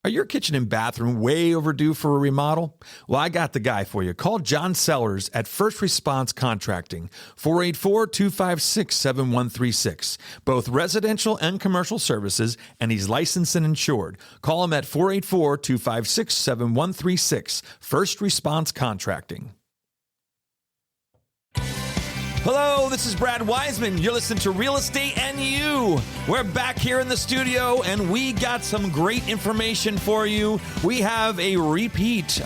Are your kitchen and bathroom way overdue for a remodel? Well, I got the guy for you. Call John Sellers at First Response Contracting, 484-256-7136. Both residential and commercial services, and he's licensed and insured. Call him at 484-256-7136. First Response Contracting. Hello, this is Brad Weisman. You're listening to Real Estate and You. We're back here in the studio, and we got some great information for you. We have a repeat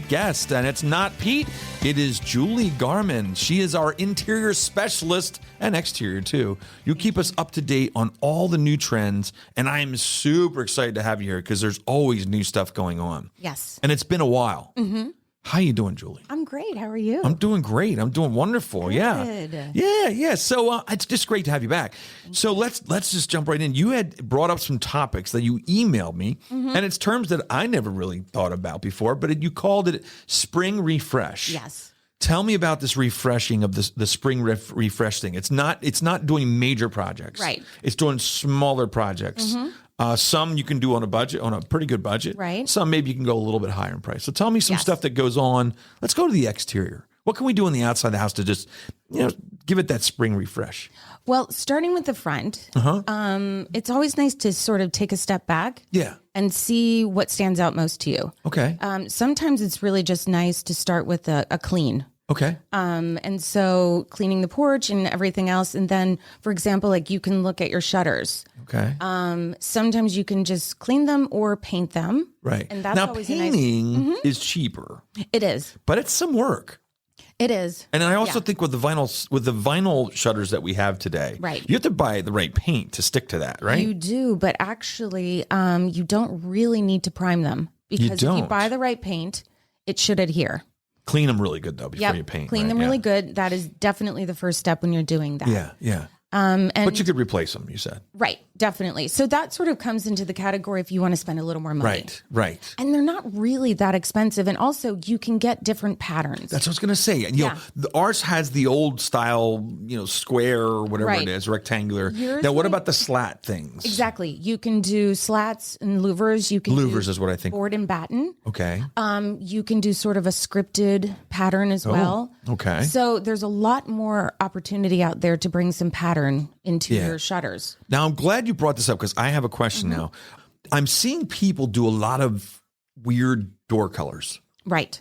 guest, and it's not Pete. It is Julie Garman. She is our interior specialist and exterior, too. You keep us up to date on all the new trends, and I am super excited to have you here because there's always new stuff going on. Yes. And it's been a while. Mm-hmm. How you doing, Julie? I'm great. How are you? I'm doing great. I'm doing wonderful. Good. Yeah. So it's just great to have you back. So let's just jump right in. You had brought up some topics that you emailed me, and it's terms that I never really thought about before, but you called it spring refresh. Yes. Tell me about this refreshing of the spring refresh thing. It's not doing major projects. Right. It's doing smaller projects. Some you can do on a pretty good budget. Right. Some maybe you can go a little bit higher in price. So tell me some stuff that goes on. Let's go to the exterior. What can we do on the outside of the house to just, give it that spring refresh? Well, starting with the front, it's always nice to sort of take a step back. Yeah. And see what stands out most to you. Okay. Sometimes it's really just nice to start with a clean. Okay. And so cleaning the porch and everything else. And then, for example, like you can look at your shutters. Okay. Sometimes you can just clean them or paint them. Right. And that's now always painting is cheaper. It is. But it's some work. It is. And I also think with the vinyl shutters that we have today, right, you have to buy the right paint to stick to that, right? You do, but actually, you don't really need to prime them because if you buy the right paint, it should adhere. Clean them really good though before you paint. Clean them really good. That is definitely the first step when you're doing that. Yeah. But you could replace them, you said. Right, definitely. So that sort of comes into the category if you want to spend a little more money. Right. And they're not really that expensive. And also you can get different patterns. That's what I was going to say. Ours has the old style, square or whatever it is, rectangular. Now, what about the slat things? Exactly. You can do slats and louvers. Louvers is what I think. Board and batten. Okay. You can do sort of a scripted pattern as well. Okay. So there's a lot more opportunity out there to bring some pattern into your shutters. Now, I'm glad you brought this up because I have a question now. I'm seeing people do a lot of weird door colors. Right.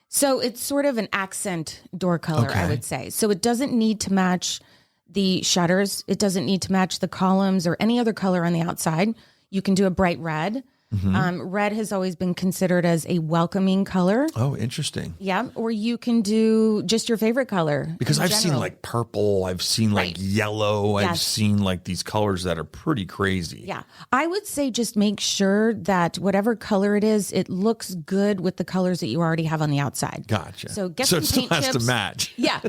So it's sort of an accent door color, I would say. So it doesn't need to match the shutters. It doesn't need to match the columns or any other color on the outside. You can do a bright red. Red has always been considered as a welcoming color. Oh, interesting. Yeah. Or you can do just your favorite color. Because I've seen like purple. I've seen like yellow. I've seen like these colors that are pretty crazy. Yeah. I would say just make sure that whatever color it is, it looks good with the colors that you already have on the outside. Gotcha. So get so some it still paint has chips. to match. Yeah.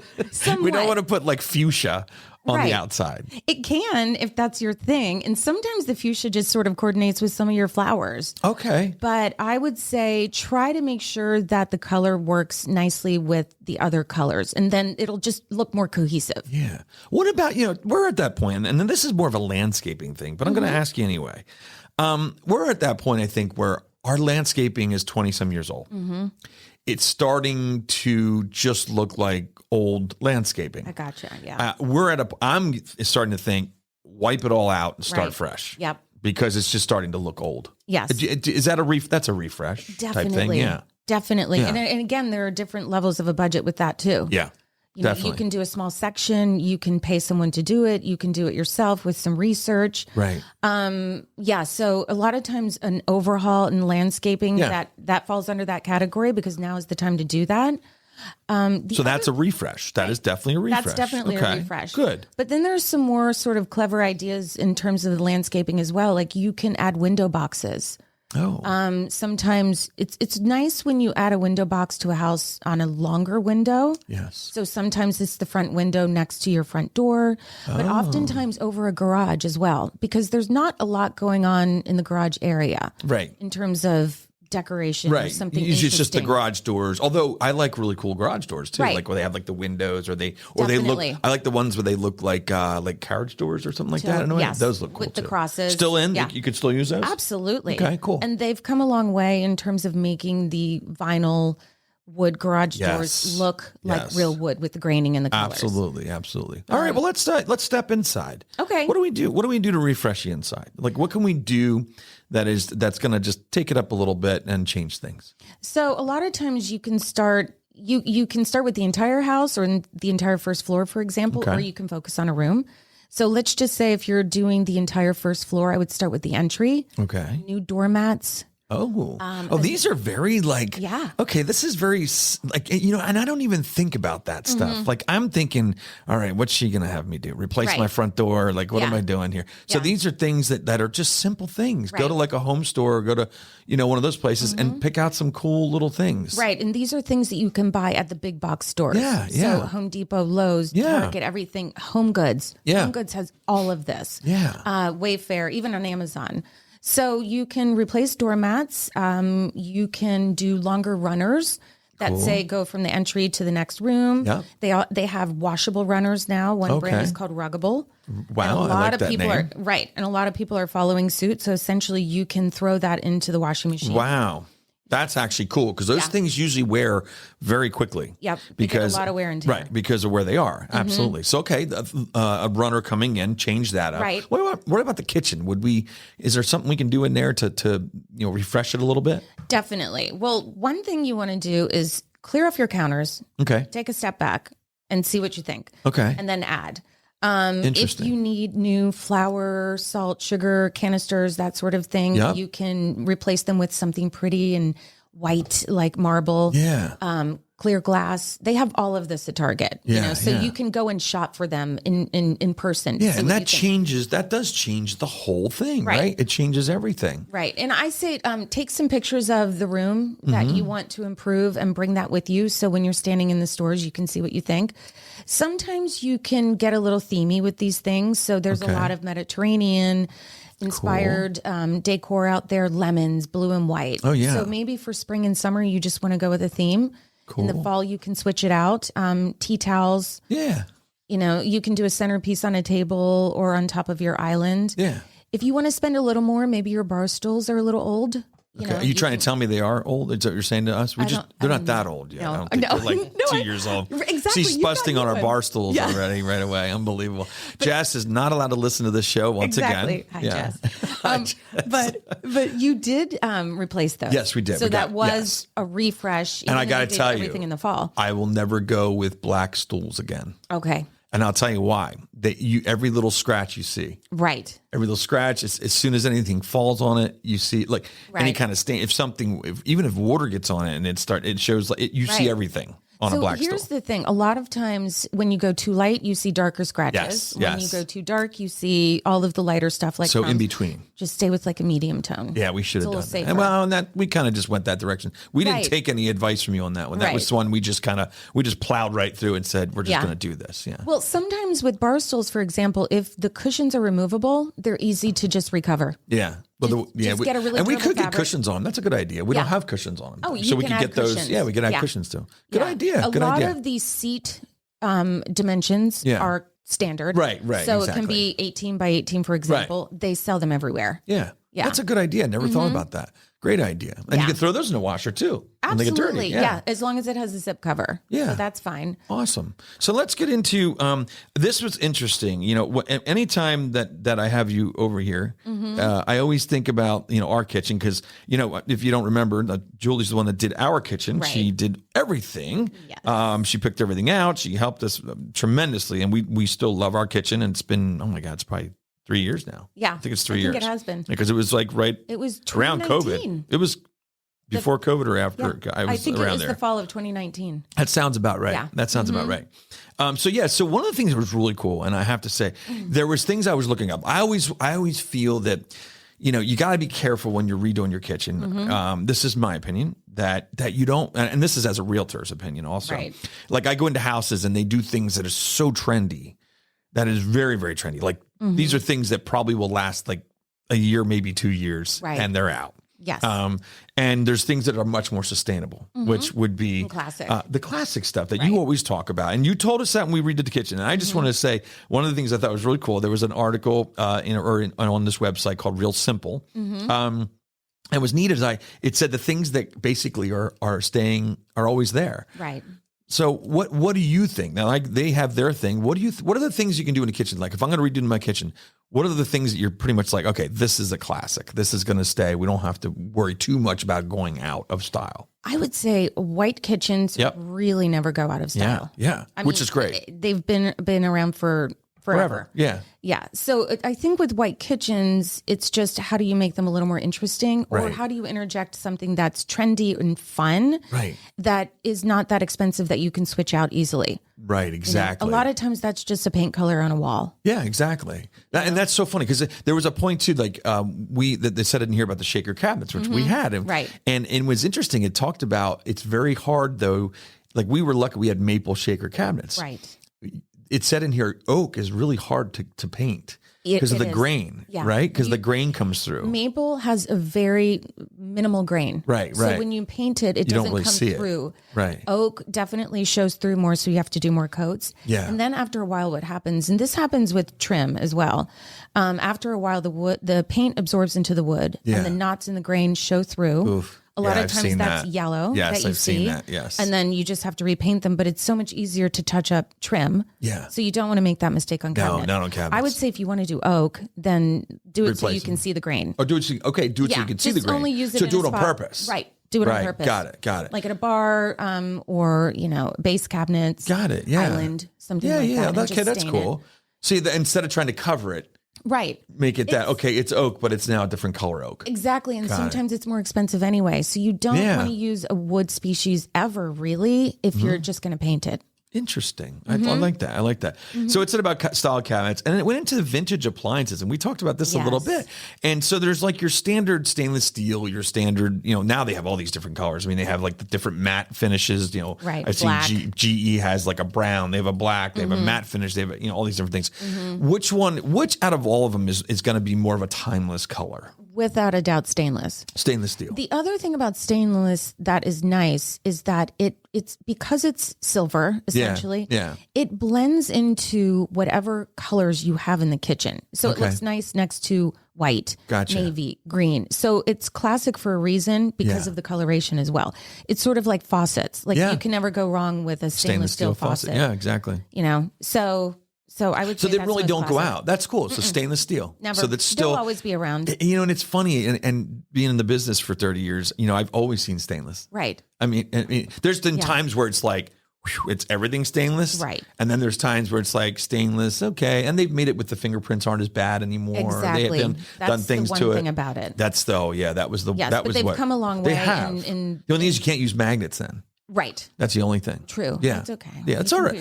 We don't want to put like fuchsia on the outside. It can if that's your thing. And sometimes the fuchsia just sort of coordinates with some of your flowers. Okay. But I would say try to make sure that the color works nicely with the other colors. And then it'll just look more cohesive. Yeah. What about, we're at that point, and then this is more of a landscaping thing, but I'm going to ask you anyway. We're at that point, I think, where our landscaping is 20 some years old. It's starting to just look like old landscaping. I gotcha. Yeah. I'm starting to think, wipe it all out and start fresh. Yep. Because it's just starting to look old. Yes. Is that that's a refresh type thing? Yeah. Definitely. Yeah. And again, there are different levels of a budget with that too. Yeah. Definitely. You can do a small section. You can pay someone to do it. You can do it yourself with some research. Right. So a lot of times an overhaul in landscaping that falls under that category because now is the time to do that. So that's a refresh. That is definitely a refresh. That's definitely a refresh. Good. But then there's some more sort of clever ideas in terms of the landscaping as well. Like you can add window boxes. Oh. Sometimes it's nice when you add a window box to a house on a longer window. Yes. So sometimes it's the front window next to your front door, but oftentimes over a garage as well, because there's not a lot going on in the garage area. Right. In terms of decoration or something Usually it's just the interesting. garage doors. Although I like really cool garage doors too, Right. like where they have like the windows or they Definitely. look. I like the ones where they look like carriage doors or something like that. I know Yes, those look cool with the too. crosses. Still in? Yeah. You could still use those? Absolutely. Okay, cool. And they've come a long way in terms of making the vinyl wood garage doors look like real wood with the graining and the colors. Absolutely. All right, well let's step inside. Okay. What do we do? What do we do to refresh the inside? Like what can we do that's going to just take it up a little bit and change things? So a lot of times you can start you can start with the entire house or the entire first floor, for example, or you can focus on a room. So let's just say if you're doing the entire first floor, I would start with the entry. Okay. New doormats. These are very like, okay, this is very like, and I don't even think about that stuff. Like I'm thinking, all right, what's she going to have me do? Replace my front door? Like, what am I doing here? So these are things that are just simple things. Go to like a home store, or go to, one of those places and pick out some cool little things. Right. And these are things that you can buy at the big box stores. Yeah. So Home Depot, Lowe's, Target, everything, Home Goods. Yeah. Home Goods has all of this. Yeah. Wayfair, even on Amazon. So you can replace doormats. You can do longer runners that say go from the entry to the next room. Yeah. They have washable runners now. One brand is called Ruggable. Wow, and a lot I like of that people name. and a lot of people are following suit. So essentially, you can throw that into the washing machine. Wow. That's actually cool because those things usually wear very quickly. Yep. Because a lot of wear and tear. Right. Because of where they are. Absolutely. So, okay. A runner coming in, change that up. Right. What about the kitchen? Is there something we can do in there to refresh it a little bit? Definitely. Well, one thing you want to do is clear off your counters. Okay. Take a step back and see what you think. Okay. And then add. Interesting. If you need new flour, salt, sugar, canisters, that sort of thing, you can replace them with something pretty and white like marble. Yeah. Clear glass. They have all of this at Target. So you can go and shop for them in person. Yeah, and that does change the whole thing, right? It changes everything. Right. And I say take some pictures of the room that you want to improve and bring that with you. So when you're standing in the stores, you can see what you think. Sometimes you can get a little themey with these things. So there's a lot of Mediterranean inspired decor out there, lemons, blue and white. Oh, yeah. So maybe for spring and summer, you just want to go with a theme. Cool. In the fall, you can switch it out. Tea towels. Yeah. You can do a centerpiece on a table or on top of your island. Yeah. If you want to spend a little more, maybe your bar stools are a little old. Are you trying to tell me they are old? Is that what you're saying to us? They're not that old yet. No. I don't think they're like 2 years old. Exactly. She's busting on our bar stools already right away. Unbelievable. Jess is not allowed to listen to this show once again. Hi, Jess. But you did replace those. Yes, we did. So that was a refresh. And I got to tell you, everything in the fall. I will never go with black stools again. Okay. And I'll tell you why. Every little scratch you see. Right. Every little scratch, as soon as anything falls on it, you see like any kind of stain. Even if water gets on it and it shows you see everything on a black stool. Here's the thing. A lot of times when you go too light, you see darker scratches. Yes. When you go too dark, you see all of the lighter stuff like in between. Just stay with like a medium tone. Yeah, we should have done that. Safer. Well, and we kind of just went that direction. We didn't take any advice from you on that one. That was one we just plowed right through and said, we're just going to do this. Yeah. Well, sometimes with bar stools, for example, if the cushions are removable, they're easy to just recover. Yeah. Well, just get a really and we could fabric. get cushions on. That's a good idea. We don't have cushions on them. Oh, so we can get those. Cushions. Yeah, we can add cushions too. Good idea. A lot of these seat dimensions are standard. Right. So it can be 18 by 18, for example. Right. They sell them everywhere. Yeah. That's a good idea. I never thought about that. Great idea. And you can throw those in the washer too. Absolutely. When they get dirty. Yeah. As long as it has a zip cover. Yeah. So that's fine. Awesome. So let's get into, this was interesting. Anytime that I have you over here, I always think about, our kitchen. Cause if you don't remember, Julie's the one that did our kitchen. Right. She did everything. Yes. She picked everything out. She helped us tremendously. And we still love our kitchen. And it's been, oh my God, it's probably 3 years now. Yeah. I think it's 3 years. It has been. Because it was like it was around COVID. It was before COVID or after. Yeah. I think it was the fall of 2019. That sounds about right. Yeah. That sounds about right. So one of the things that was really cool, and I have to say, there was things I was looking up. I always feel that, you got to be careful when you're redoing your kitchen. This is my opinion that you don't, and this is as a realtor's opinion also. Right. Like I go into houses and they do things that are so trendy. That is very, very trendy. Like these are things that probably will last like a year, maybe 2 years, and they're out. Yes. And there's things that are much more sustainable, which would be the classic stuff that you always talk about. And you told us that when we redid the kitchen. And I just want to say, one of the things I thought was really cool, there was an article on this website called Real Simple. And what's neat is it said the things that basically are always there. Right. So what do you think? Now, like they have their thing. What are the things you can do in the kitchen? Like if I'm going to redo my kitchen, what are the things that you're pretty much like, okay, this is a classic. This is going to stay. We don't have to worry too much about going out of style. I would say white kitchens really never go out of style. Yeah. Which is great. They've been around for forever. Yeah. Yeah. So I think with white kitchens, it's just how do you make them a little more interesting, or how do you interject something that's trendy and fun, that is not that expensive that you can switch out easily. Right. Exactly. A lot of times that's just a paint color on a wall. Yeah, exactly. And that's so funny because there was a point too, like they said in here about the shaker cabinets, which we had. And it was interesting. It talked about, it's very hard though. Like we were lucky we had maple shaker cabinets. Right. It said in here, oak is really hard to paint because of the grain, right? Because the grain comes through. Maple has a very minimal grain. Right. So when you paint it, it doesn't come through. Right. Oak definitely shows through more, so you have to do more coats. Yeah. And then after a while, what happens, and this happens with trim as well, after a while, the paint absorbs into the wood and the knots in the grain show through. Oof. A lot of times that's yellow that you see. Seen that, yes. And then you just have to repaint them, but it's so much easier to touch up trim. Yeah. So you don't want to make that mistake on cabinet. No, not on cabinets. I would say if you want to do oak, then do it so you can see the grain. Or do it so you can see the grain. Only use it so in do a it on spot. purpose. Right. Do it on purpose. Got it. Like at a bar or, base cabinets. Got it. Yeah. Island, something like that. Yeah. Okay, that's cool. See, instead of trying to cover it, right. make it it's oak, but it's now a different color oak. Exactly. And sometimes it's more expensive anyway. So you don't want to use a wood species ever, really, if you're just going to paint it. Interesting. I like that. So it said about style cabinets, and it went into the vintage appliances, and we talked about this a little bit. And so there's like your standard stainless steel, your standard, now they have all these different colors. I mean, they have like the different matte finishes, Right. I've seen GE has like a brown, they have a black, they have a matte finish, they have, all these different things. Which out of all of them is going to be more of a timeless color? Without a doubt, stainless. Stainless steel. The other thing about stainless that is nice is that it's because it's silver, essentially. Yeah. It blends into whatever colors you have in the kitchen. So it looks nice next to white, navy, green. So it's classic for a reason because of the coloration as well. It's sort of like faucets. Like you can never go wrong with a stainless steel faucet. Yeah, exactly. So I would say they really don't go out. That's cool. So stainless steel. Never. So that's still They'll always be around. And it's funny, and being in the business for 30 years, I've always seen stainless. Right. I mean there's been times where it's like, it's everything stainless. Right. And then there's times where it's like stainless, okay. And they've made it with the fingerprints aren't as bad anymore. Exactly. They have done things the to one it. thing about it. That was the yes, that but was they've what come a long way. They have. The only thing is you can't use magnets then. Right. That's the only thing. True. Yeah. That's okay. Yeah, it's all right.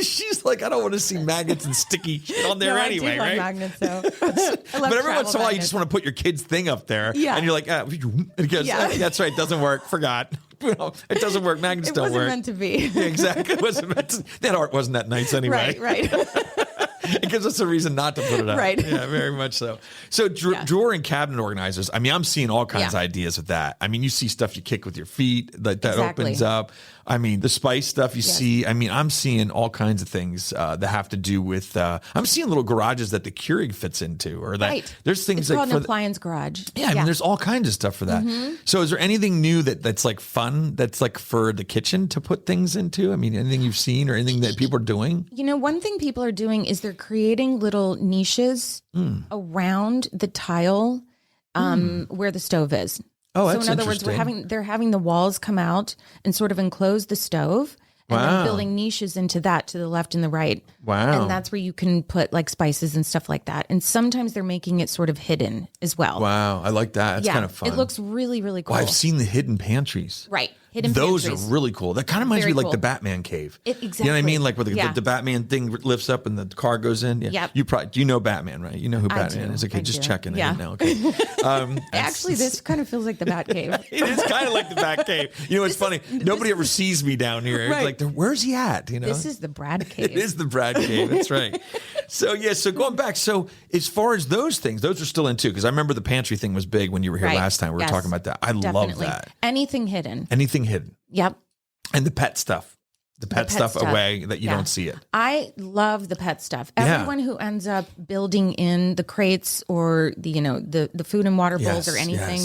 She's like, I don't want to see magnets and sticky shit on there anyway, I do right? Magnets, though. But every once in a while, you just want to put your kid's thing up there, and you're like, that's right, doesn't work. Forgot. It doesn't work. Magnets don't work. It wasn't meant to be. Yeah, exactly. It wasn't meant to. That art wasn't that nice anyway. Right. It gives us a reason not to put it up. Right. Yeah, very much so. So drawer and cabinet organizers, I mean, I'm seeing all kinds of ideas with that. I mean, you see stuff you kick with your feet that opens up. I mean, the spice stuff you see. I mean, I'm seeing all kinds of things that have to do with, I'm seeing little garages that the Keurig fits into, or that there's things it's called an appliance garage. Yeah, I mean, there's all kinds of stuff for that. So is there anything new that's like fun, that's like for the kitchen to put things into? I mean, anything you've seen or anything that people are doing? One thing people are doing is they're creating little niches around the tile where the stove is. Oh, so that's in other words, they're having the walls come out and sort of enclose the stove, and then building niches into that to the left and the right. Wow. And that's where you can put like spices and stuff like that. And sometimes they're making it sort of hidden as well. Wow, I like that. That's kind of fun. It looks really, really cool. Well, I've seen the hidden pantries. Right. Hidden Those pantries. are really cool. That kind of reminds me like the Batman cave. Exactly. You know what I mean? Like where the Batman thing lifts up and the car goes in. Yeah. Yep. You know Batman, right? You know who Batman is. Okay, just checking it now. Okay. Actually, this kind of feels like the Bat cave. It is kind of like the Bat cave. It's funny. Nobody ever sees me down here. Right. It's like, where's he at? This is the Brad cave. It is the Brad cave. That's right. So going back, so as far as those things, those are still in too, because I remember the pantry thing was big when you were here last time. We were talking about that. I love that. Anything hidden. Yep. And the pet stuff. The pet stuff away that you don't see it. I love the pet stuff. Everyone who ends up building in the crates or the food and water bowls or anything,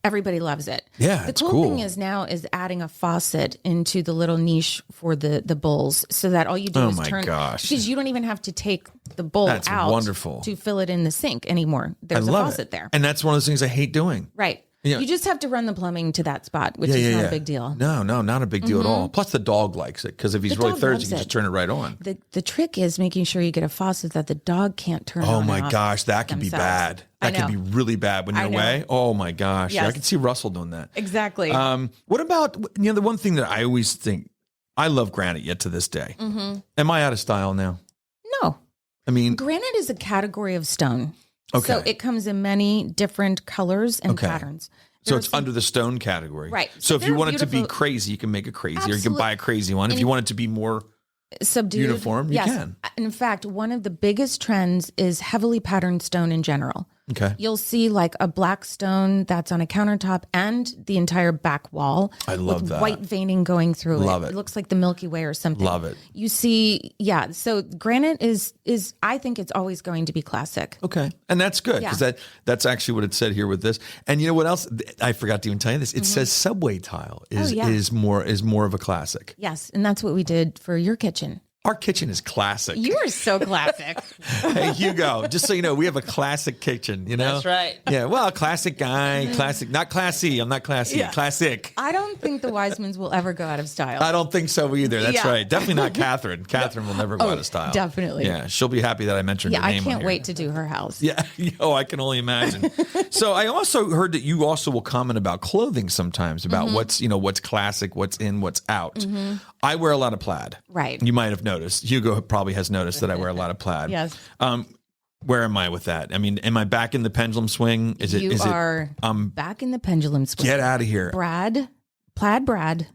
everybody loves it. Yeah, the cool thing is now is adding a faucet into the little niche for the bowls, so that all you do is turn. Because you don't even have to take the bowl out to fill it in the sink anymore. There's a faucet there, and that's one of those things I hate doing. Right. You just have to run the plumbing to that spot, which is not a big deal. No, not a big deal at all. Plus, the dog likes it because if he's really thirsty, you can just turn it right on. The trick is making sure you get a faucet that the dog can't turn on. Oh my gosh, that could be bad. That could be really bad when you're away. Oh my gosh, I can see Russell doing that. Exactly. What about the one thing that I always think I love granite yet to this day. Am I out of style now? No. I mean, granite is a category of stone. Okay. So it comes in many different colors and patterns. So it's under the stone category. Right. So if you want it to be crazy, you can make it crazy, or you can buy a crazy one. If you want it to be more subdued, uniform, you can. In fact, one of the biggest trends is heavily patterned stone in general. Okay. You'll see like a black stone that's on a countertop and the entire back wall. I love that. White veining going through love it. It looks like the Milky Way or something. Love it. You see, so granite is I think it's always going to be classic. Okay. And that's good because that's actually what it said here with this. And you know what else? I forgot to even tell you this. It says subway tile is more of a classic. Yes. And that's what we did for your kitchen. Our kitchen is classic. You are so classic. Hey, Hugo, just so you know, we have a classic kitchen, That's right. Yeah, well, classic guy, classic, not classy. I'm not classy, classic. I don't think the Weismans will ever go out of style. I don't think so either. That's right. Definitely not Catherine. Catherine will never go out of style. Definitely. Yeah, she'll be happy that I mentioned her name. I can't wait to do her house. Yeah, I can only imagine. So I also heard that you also will comment about clothing sometimes, about what's classic, what's in, what's out. I wear a lot of plaid. Right. You might have noticed. Hugo probably has noticed that I wear a lot of plaid. Yes. Where am I with that? I mean, am I back in the pendulum swing? You are back in the pendulum swing. Get out of here. Plaid Brad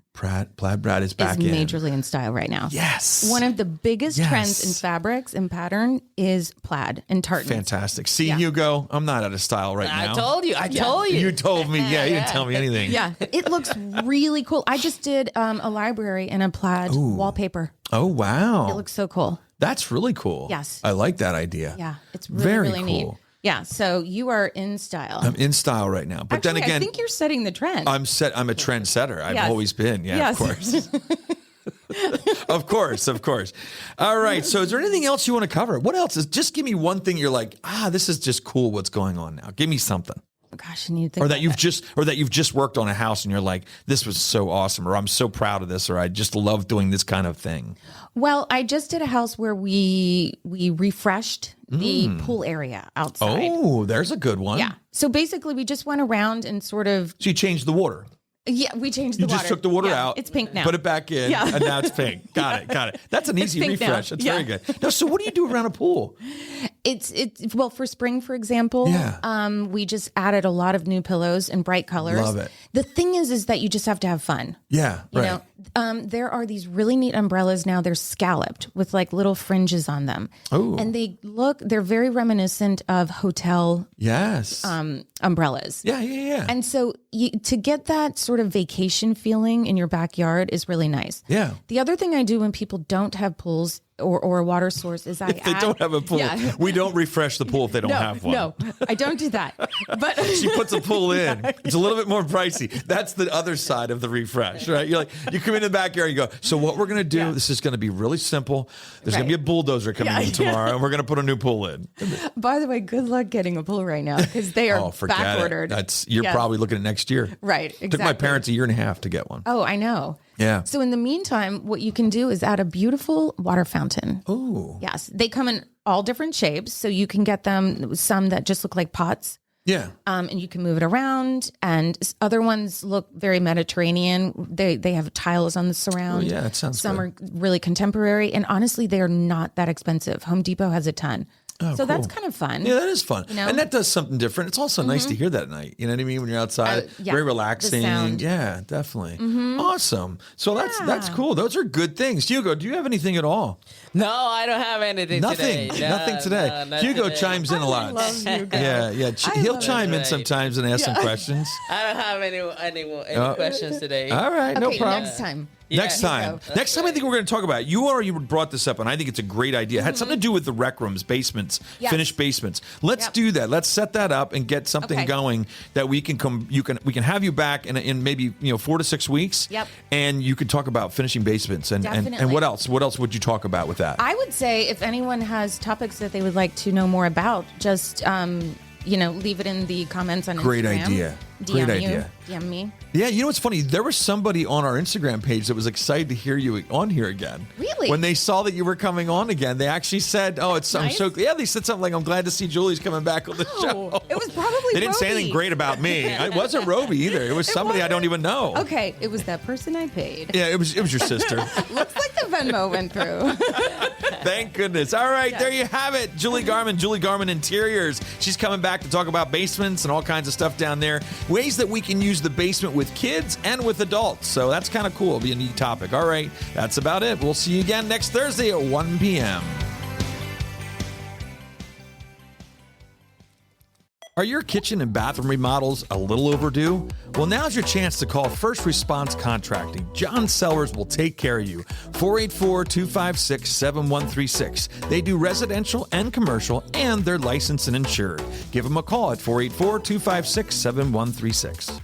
is back in. Majorly in style right now. Yes. One of the biggest trends in fabrics and pattern is plaid and tartan. Fantastic. See, Hugo, I'm not out of style right now. I told you. You told me. Yeah, you didn't tell me anything. Yeah. It looks really cool. I just did a library in a plaid wallpaper. Oh, wow. It looks so cool. That's really cool. Yes. I like that idea. Yeah. It's really cool. neat. Yeah, so you are in style. I'm in style right now. But Actually, then again, I think you're setting the trend. I'm a trendsetter. I've always been. Yeah, of course. Of course. All right. So is there anything else you want to cover? What else just give me one thing you're like, this is just cool what's going on now. Give me something. Gosh, I need to think or that you've just worked on a house and you're like, this was so awesome, or I'm so proud of this, or I just love doing this kind of thing. Well, I just did a house where we refreshed the pool area outside. Oh, there's a good one. Yeah. So basically we just went around and sort of So you changed the water. Yeah, we changed the water. You just took the water out. It's pink now. Put it back in, and now it's pink. Got it. That's an easy refresh. That's very good. Now, so what do you do around a pool? It's well, for spring, for example, we just added a lot of new pillows and bright colors. Love it. The thing is that you just have to have fun. Yeah, you know, there are these really neat umbrellas now. They're scalloped with like little fringes on them. Oh. And they're very reminiscent of hotel umbrellas. Yeah. And so to get that sort of vacation feeling in your backyard is really nice. Yeah. The other thing I do when people don't have pools or a water source is if they don't have a pool, we don't refresh the pool if they don't have one. No, I don't do that. But she puts a pool in. It's a little bit more pricey. That's the other side of the refresh, right? You're like, you come in the backyard, you go, so what we're going to do, this is going to be really simple. There's going to be a bulldozer coming in tomorrow, and we're going to put a new pool in. By the way, good luck getting a pool right now because they are back ordered. You're probably looking at next year. Right, exactly. It took my parents a year and a half to get one. Oh, I know. Yeah. So in the meantime, what you can do is add a beautiful water fountain. Oh. Yes. They come in all different shapes. So you can get some that just look like pots. Yeah. And you can move it around. And other ones look very Mediterranean. They have tiles on the surround. Oh, yeah, that sounds Some good. are really contemporary. And honestly, they are not that expensive. Home Depot has a ton. So that's kind of fun. Yeah, that is fun. You know? And that does something different. It's also nice to hear that at night. You know what I mean? When you're outside, very relaxing. The sound. Yeah, definitely. Awesome. So that's cool. Those are good things. Hugo, do you have anything at all? No, I don't have anything today. Nothing today. Hugo today. chimes in a lot. love Hugo. Yeah. He'll chime in sometimes and ask some questions. I don't have any questions today. All right, no Okay, problem. next time. Yeah. Next time, I think we're going to talk about it. You already brought this up, and I think it's a great idea. It had something to do with the rec rooms, basements, finished basements. Let's do that. Let's set that up and get something going that we can come. We can have you back in maybe 4 to 6 weeks. Yep. And you could talk about finishing basements and what else? What else would you talk about with that? I would say if anyone has topics that they would like to know more about, just leave it in the comments on Instagram. Great idea. DM me. Yeah, you know what's funny? There was somebody on our Instagram page that was excited to hear you on here again. Really? When they saw that you were coming on again, they actually said, "Oh, it's nice. they said something like, I'm glad to see Julie's coming back on the show." It was probably They didn't say anything great about me. It wasn't Roby either. It was somebody I don't even know. Okay, it was that person I paid. Yeah, it was your sister. Looks like the Venmo went through. Thank goodness. All right, there you have it. Julie Garman Interiors. She's coming back to talk about basements and all kinds of stuff down there. Ways that we can use the basement with kids and with adults. So that's kind of cool. It'll be a neat topic. All right, that's about it. We'll see you again next Thursday at 1 p.m. Are your kitchen and bathroom remodels a little overdue? Well, now's your chance to call First Response Contracting. John Sellers will take care of you. 484-256-7136. They do residential and commercial, and they're licensed and insured. Give them a call at 484-256-7136.